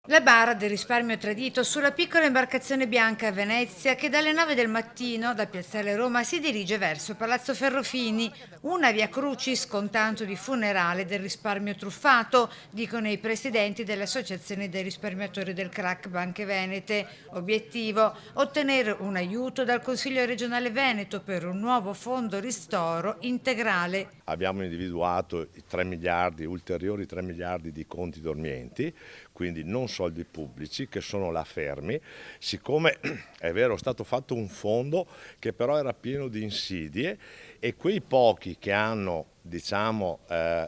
La bara del risparmio tradito sulla piccola imbarcazione bianca a Venezia che dalle 9 del mattino da Piazzale Roma si dirige verso Palazzo Ferrofini, una via crucis con tanto di funerale del risparmio truffato, dicono i presidenti delle associazioni dei risparmiatori del crack Banche Venete. Obiettivo: ottenere un aiuto dal Consiglio regionale Veneto per un nuovo fondo ristoro integrale. Abbiamo individuato i 3 miliardi, ulteriori 3 miliardi di conti dormienti, quindi non soldi pubblici che sono là fermi. Siccome è vero, è stato fatto un fondo che però era pieno di insidie e quei pochi che hanno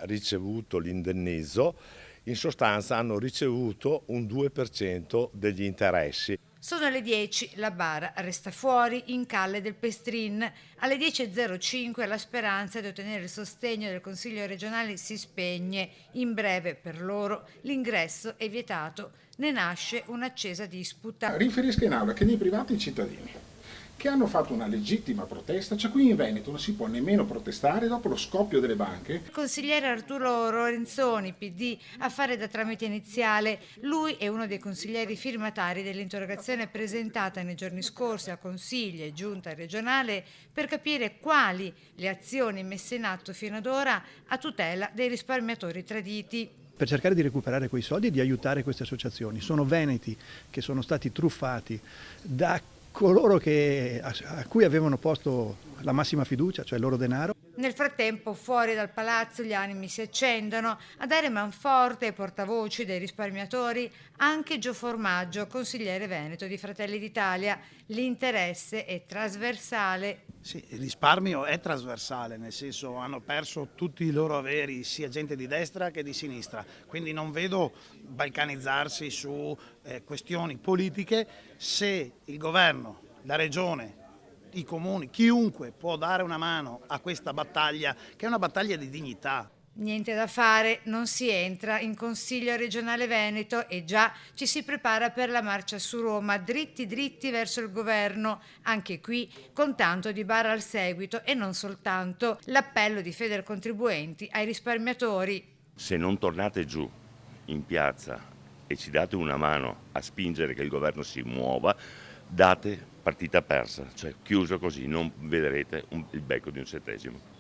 ricevuto l'indennizzo in sostanza hanno ricevuto un 2% degli interessi. Sono le 10, la bara resta fuori in Calle del Pestrin. Alle 10.05 la speranza di ottenere il sostegno del Consiglio regionale si spegne. In breve per loro l'ingresso è vietato. Ne nasce un'accesa disputa. Riferisco in aula che nei privati cittadini che hanno fatto una legittima protesta, cioè qui in Veneto non si può nemmeno protestare dopo lo scoppio delle banche. Il consigliere Arturo Lorenzoni, PD, a fare da tramite iniziale. Lui è uno dei consiglieri firmatari dell'interrogazione presentata nei giorni scorsi a Consiglio e Giunta regionale per capire quali le azioni messe in atto fino ad ora a tutela dei risparmiatori traditi. Per cercare di recuperare quei soldi e di aiutare queste associazioni. Sono veneti che sono stati truffati da coloro a cui avevano posto la massima fiducia, cioè il loro denaro. Nel frattempo, fuori dal palazzo gli animi si accendono. A dare manforte ai portavoci dei risparmiatori anche Gio Formaggio, consigliere veneto di Fratelli d'Italia. L'interesse è trasversale. Sì, il risparmio è trasversale, nel senso hanno perso tutti i loro averi, sia gente di destra che di sinistra, quindi non vedo balcanizzarsi su questioni politiche. Se il governo, la regione, i comuni, chiunque può dare una mano a questa battaglia, che è una battaglia di dignità. Niente da fare, non si entra in Consiglio regionale Veneto e già ci si prepara per la marcia su Roma, dritti dritti verso il governo, anche qui con tanto di bara al seguito e non soltanto. L'appello di Federcontribuenti ai risparmiatori. Se non tornate giù in piazza e ci date una mano a spingere che il governo si muova, date partita persa, cioè chiuso così, non vedrete il becco di un centesimo.